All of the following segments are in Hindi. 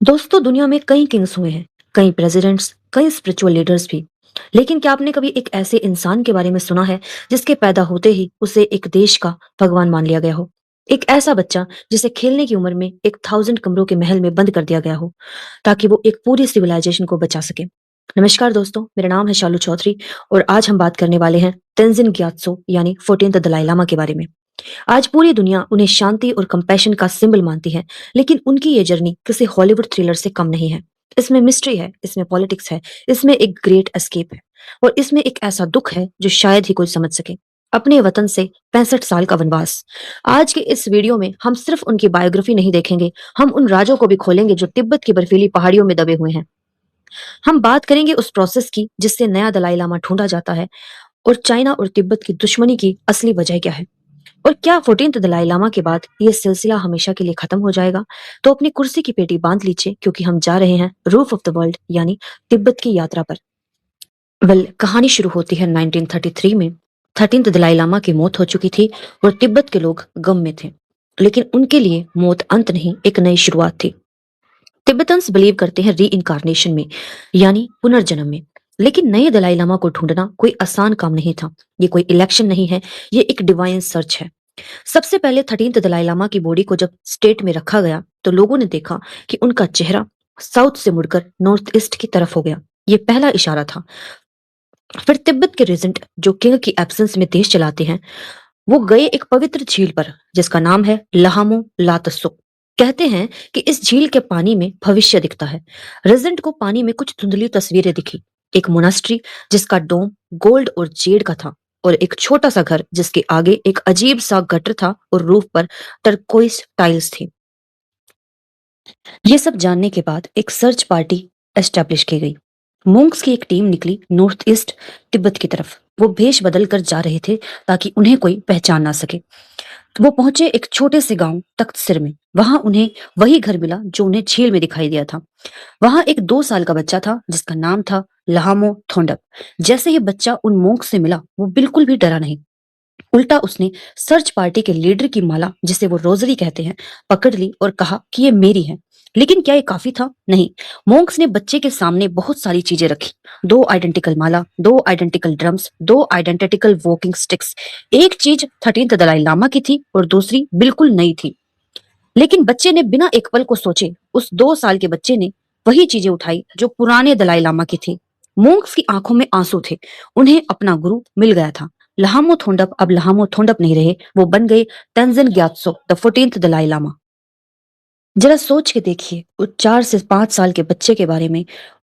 दोस्तों दुनिया में कई किंग्स हुए हैं। कई प्रेसिडेंट्स, कई स्पिरिचुअल लीडर्स भी। लेकिन क्या आपने कभी एक ऐसे इंसान के बारे में सुना है जिसके पैदा होते ही उसे एक देश का भगवान मान लिया गया हो? एक ऐसा बच्चा जिसे खेलने की उम्र में एक 1000 कमरों के महल में बंद कर दिया गया हो ताकि वो एक पूरी सिविलाइजेशन को बचा सके। नमस्कार दोस्तों, मेरा नाम है शालू चौधरी और आज हम बात करने वाले हैं तेंजिन ग्यात्सो यानी 14th दलाई लामा के बारे में। आज पूरी दुनिया उन्हें शांति और कंपैशन का सिंबल मानती है, लेकिन उनकी ये जर्नी किसी हॉलीवुड थ्रिलर से कम नहीं है। इसमें मिस्ट्री है, इसमें पॉलिटिक्स है, इसमें एक ग्रेट एस्केप है और इसमें एक ऐसा दुख है जो शायद ही कोई समझ सके। अपने वतन से 65 साल का वनवास। आज के इस वीडियो में हम सिर्फ उनकी बायोग्राफी नहीं देखेंगे, हम उन राजों को भी खोलेंगे जो तिब्बत की बर्फीली पहाड़ियों में दबे हुए हैं। हम बात करेंगे उस प्रोसेस की जिससे नया दलाई लामा ढूंढा जाता है और चाइना और तिब्बत की दुश्मनी की असली वजह क्या है। और क्या 14th दलाई लामा के बाद ये सिलसिला हमेशा के लिए खत्म हो जाएगा? तो अपनी कुर्सी की पेटी बांध लीजिए क्योंकि हम जा रहे हैं रूफ ऑफ द वर्ल्ड यानी तिब्बत की यात्रा पर। कहानी शुरू होती है 1933 में। 13th दलाई लामा की मौत हो चुकी थी और तिब्बत के लोग गम में थे। लेकिन उनके लिए मौत अंत नहीं, एक नई शुरुआत थी। तिब्बतन्स बिलीव करते हैं री इनकारनेशन में, यानी पुनर्जन्म में। लेकिन नए दलाई लामा को ढूंढना कोई आसान काम नहीं था। ये कोई इलेक्शन नहीं है, ये एक डिवाइन सर्च है। सबसे पहले 13th दलाई लामा की बॉडी को जब स्टेट में रखा गया तो लोगों ने देखा कि उनका चेहरा साउथ से मुड़कर नॉर्थ ईस्ट की तरफ हो गया। ये पहला इशारा था। फिर तिब्बत के रेजेंट जो किंग की एब्सेंस में देश चलाते हैं, वो गए एक पवित्र झील पर जिसका नाम है लहामो लातसो। कहते हैं कि इस झील के पानी में भविष्य दिखता है। रेजेंट को पानी में कुछ धुंधली तस्वीरें दिखी। एक मोनास्ट्री जिसका डोम गोल्ड और जेड का था और एक छोटा सा घर जिसके आगे एक अजीब सा गटर था और रूफ पर टर्कोइस टाइल्स थी। ये सब जानने के बाद एक सर्च पार्टी एस्टेब्लिश की गई। मोंक्स की एक टीम निकली नॉर्थ ईस्ट तिब्बत की तरफ। वो भेष बदल कर जा रहे थे ताकि उन्हें कोई पहचान ना सके। वो पहुंचे एक छोटे से गांव तख्तसिर में। वहां उन्हें वही घर मिला जो उन्हें झील में दिखाई दिया था। वहां एक 2 साल का बच्चा था जिसका नाम था लहामो थोंडप। जैसे ही बच्चा उन मोंक से मिला वो बिल्कुल भी डरा नहीं। उल्टा उसने सर्च पार्टी के लीडर की माला, जिसे वो रोजरी कहते हैं, पकड़ ली और कहा कि ये मेरी है। लेकिन क्या ये काफी था? नहीं। मोंक्स ने बच्चे के सामने बहुत सारी चीजें रखी। 2 आइडेंटिकल माला, 2 identical drums, 2 identical walking sticks. एक चीज 13th दलाई लामा की थी और दूसरी बिल्कुल नई थी। लेकिन बच्चे ने बिना एक पल को सोचे, उस 2 साल के बच्चे ने वही चीजें उठाई जो पुराने दलाई लामा की थी। मोंक्स की आंखों में आंसू थे। उन्हें अपना गुरु मिल गया था। लहामो थोंडप अब लहामो थोंडप नहीं रहे, वो बन गए तेंजिन ग्यात्सो द 14th दलाई लामा। जरा सोच के देखिए उस 4 से 5 साल के बच्चे के बारे में।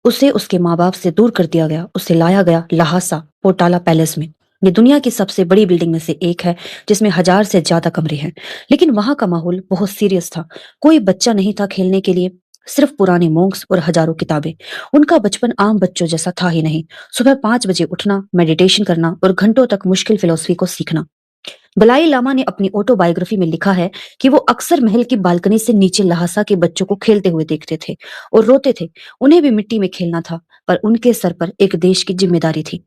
उसे उसके माँ बाप से दूर कर दिया गया, उसे लाया गया लहासा पोटाला पैलेस में। ये दुनिया की सबसे बड़ी बिल्डिंग में से एक है जिसमें 1000 से ज्यादा कमरे हैं। लेकिन वहां का माहौल बहुत सीरियस था। कोई बच्चा नहीं था खेलने के लिए, सिर्फ पुराने मोंक्स और हजारों किताबें। उनका बचपन आम बच्चों जैसा था ही नहीं। सुबह 5 बजे उठना, मेडिटेशन करना और घंटों तक मुश्किल फिलोसफी को सीखना। दलाई लामा ने अपनी ऑटोबायोग्राफी में लिखा है कि वो अक्सर महल की बालकनी से नीचे लहासा के बच्चों को खेलते हुए देखते थे और रोते थे। उन्हें भी मिट्टी में खेलना था, पर उनके सर पर एक देश की जिम्मेदारी थी।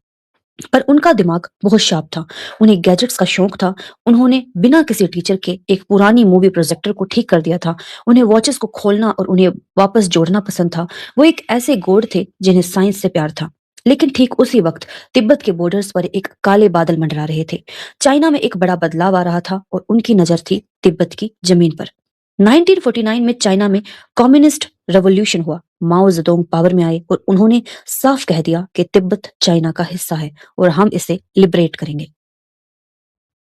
पर उनका दिमाग बहुत शार्प था। उन्हें गैजेट्स का शौक था। उन्होंने बिना किसी टीचर के एक पुरानी मूवी प्रोजेक्टर को ठीक कर दिया था। उन्हें वॉचेस को खोलना और उन्हें वापस जोड़ना पसंद था। वो एक ऐसे गोड थे जिन्हें साइंस से प्यार था। लेकिन ठीक उसी वक्त तिब्बत के बॉर्डर्स पर एक काले बादल मंडरा रहे थे। चाइना में एक बड़ा बदलाव आ रहा था और उनकी नजर थी तिब्बत की जमीन पर। 1949 में चाइना में कम्युनिस्ट रेवोल्यूशन हुआ। माओ जेडोंग पावर में आए और उन्होंने साफ कह दिया कि तिब्बत चाइना का हिस्सा है और हम इसे लिबरेट करेंगे।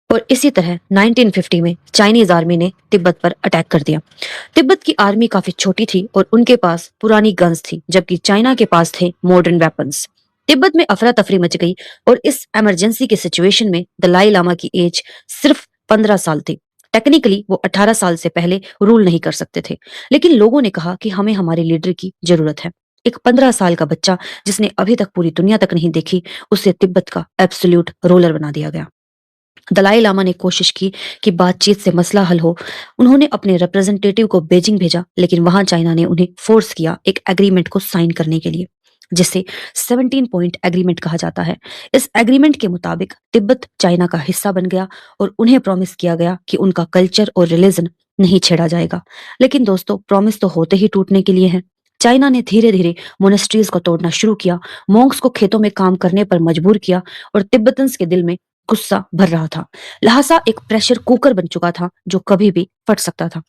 और इसी तरह 1950 में चाइनीज आर्मी ने तिब्बत पर अटैक कर दिया। तिब्बत की आर्मी काफी छोटी थी और उनके पास पुरानी गन्स थी, जबकि चाइना के पास थे मॉडर्न वेपन्स। तिब्बत में अफरा तफरी मच गई और इस इमरजेंसी की सिचुएशन में दलाई लामा की एज सिर्फ 15 साल थी। टेक्निकली वो 18 साल से पहले रूल नहीं कर सकते थे, लेकिन लोगों ने कहा कि हमें हमारे लीडर की जरूरत है। एक 15 साल का बच्चा जिसने अभी तक पूरी दुनिया तक नहीं देखी, उसे तिब्बत का एब्सोल्यूट रूलर बना दिया गया। दलाई लामा ने कोशिश की कि बातचीत से मसला हल हो। उन्होंने अपने रिप्रेजेंटेटिव को बीजिंग भेजा, लेकिन वहां चाइना ने उन्हें फोर्स किया एक एग्रीमेंट को साइन करने के लिए, जिसे 17 पॉइंट एग्रीमेंट कहा जाता है। इस एग्रीमेंट के मुताबिक तिब्बत चाइना का हिस्सा बन गया और उन्हें प्रॉमिस किया गया कि उनका कल्चर और रिलीजन नहीं छेड़ा जाएगा। लेकिन दोस्तों, प्रॉमिस तो होते ही टूटने के लिए हैं। चाइना ने धीरे धीरे मोनेस्ट्रीज को तोड़ना शुरू किया, मॉन्क्स को खेतों में काम करने पर मजबूर किया और तिब्बतन्स के दिल में गुस्सा भर रहा था। लहासा एक प्रेशर कुकर बन चुका था जो कभी भी फट सकता था।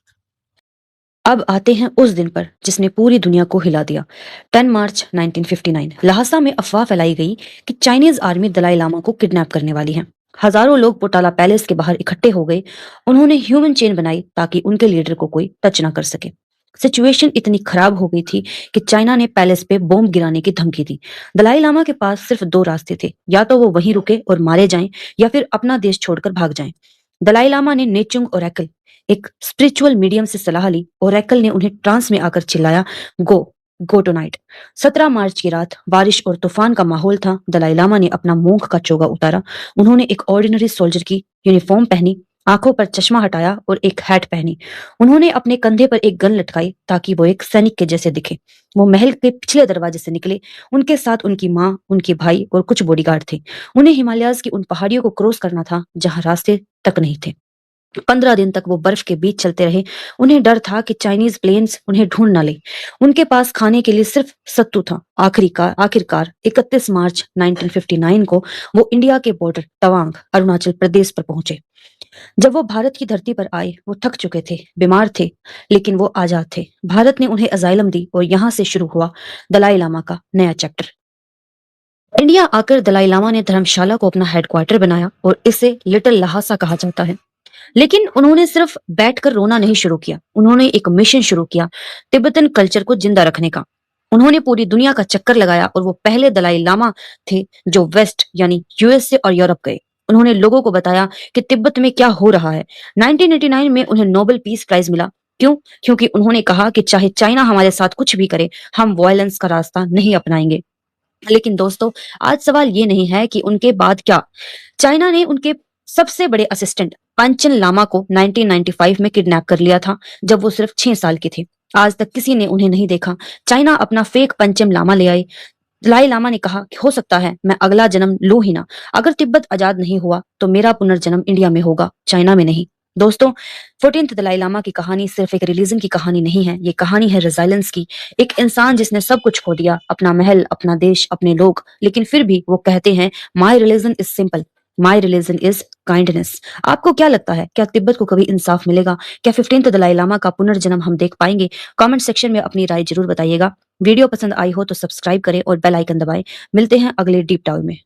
अब आते हैं उस दिन पर जिसने पूरी दुनिया को हिला दिया। 10 मार्च 1959 लहासा में अफवाह फैलाई गई कि चाइनीज आर्मी दलाई लामा को किडनैप करने वाली है। हजारों लोग पोटाला पैलेस के बाहर इकट्ठे हो गए। उन्होंने ह्यूमन चेन बनाई ताकि उनके लीडर को कोई टच ना कर सके। सिचुएशन इतनी खराब हो गई थी कि चाइना ने पैलेस पे बॉम्ब गिराने की धमकी दी। दलाई लामा के पास सिर्फ दो रास्ते थे, या तो वो वहीं रुके और मारे जाएं या फिर अपना देश छोड़कर भाग जाएं। दलाई लामा ने नेचुंग ओरेकल, एक स्पिरिचुअल मीडियम से सलाह ली। ओरेकल ने उन्हें ट्रांस में आकर चिल्लाया, गो गो टू नाइट। 17 मार्च की रात बारिश और तूफान का माहौल था। दलाई लामा ने अपना मोंग का चोगा उतारा। उन्होंने एक ऑर्डिनरी सोल्जर की यूनिफॉर्म पहनी, आंखों पर चश्मा हटाया और एक हैट पहनी। उन्होंने अपने कंधे पर एक गन लटकाई ताकि वो एक सैनिक के जैसे दिखे। वो महल के पिछले दरवाजे से निकले। उनके साथ उनकी माँ, उनके भाई और कुछ बॉडीगार्ड थे। उन्हें हिमालयाज की उन पहाड़ियों को क्रॉस करना था जहां रास्ते तक नहीं थे। 15 दिन तक वो बर्फ के बीच चलते रहे। उन्हें डर था कि चाइनीज प्लेन्स उन्हें ढूंढ ना ले। उनके पास खाने के लिए सिर्फ सत्तू था। आखिरकार 31 मार्च 1959 को वो इंडिया के बॉर्डर तवांग, अरुणाचल प्रदेश पर पहुंचे। जब वो भारत की धरती पर आए, वो थक चुके थे, बीमार थे, लेकिन वो आजाद थे। भारत ने उन्हें अजाइलम दी और यहां से शुरू हुआ दलाई लामा का नया चैप्टर। इंडिया आकर दलाई लामा ने धर्मशाला को अपना हेडक्वार्टर बनाया और इसे लिटिल लहासा कहा जाता है। लेकिन उन्होंने सिर्फ बैठकर रोना नहीं शुरू किया, उन्होंने एक मिशन शुरू किया, तिब्बतन कल्चर को जिंदा रखने का। उन्होंने पूरी दुनिया का चक्कर लगाया और वो पहले दलाई लामा थे जो वेस्ट यानी यूएसए और यूरोप गए। उन्होंने लोगों को बताया कि तिब्बत में क्या हो रहा है। 1989 में उन्हें नोबेल पीस प्राइज मिला। क्यों? क्योंकि उन्होंने कहा कि चाहे चाइना हमारे साथ कुछ भी करे, हम वायलेंस का रास्ता नहीं अपनाएंगे। लेकिन दोस्तों, आज सवाल ये नहीं है कि उनके बाद क्या। चाइना ने उनके सबसे बड़े असिस्टेंट पंचन लामा को 1995 में किडनैप कर लिया था, जब वो सिर्फ 6 साल के थे। आज तक किसी ने उन्हें नहीं देखा। चाइना अपना फेक पंचम लामा ले आई। दलाई लामा ने कहा कि हो सकता है मैं अगला जन्म लूं ही ना। अगर तिब्बत आजाद नहीं हुआ तो मेरा पुनर्जन्म इंडिया में होगा, चाइना में नहीं। दोस्तों, 14th दलाई लामा की कहानी सिर्फ एक रिलीजन की कहानी नहीं है, ये कहानी है रेजिलेंस की। एक इंसान जिसने सब कुछ खो दिया, अपना महल, अपना देश, अपने लोग, लेकिन फिर भी वो कहते हैं, my religion is simple, my religion is kindness. आपको क्या लगता है, क्या तिब्बत को कभी इंसाफ मिलेगा? क्या 15th दलाई लामा का पुनर्जन्म हम देख पाएंगे? कमेंट सेक्शन में अपनी राय जरूर बताइएगा। वीडियो पसंद आई हो तो सब्सक्राइब करें और बेल आइकन दबाएं। मिलते हैं अगले डीप डाउन में।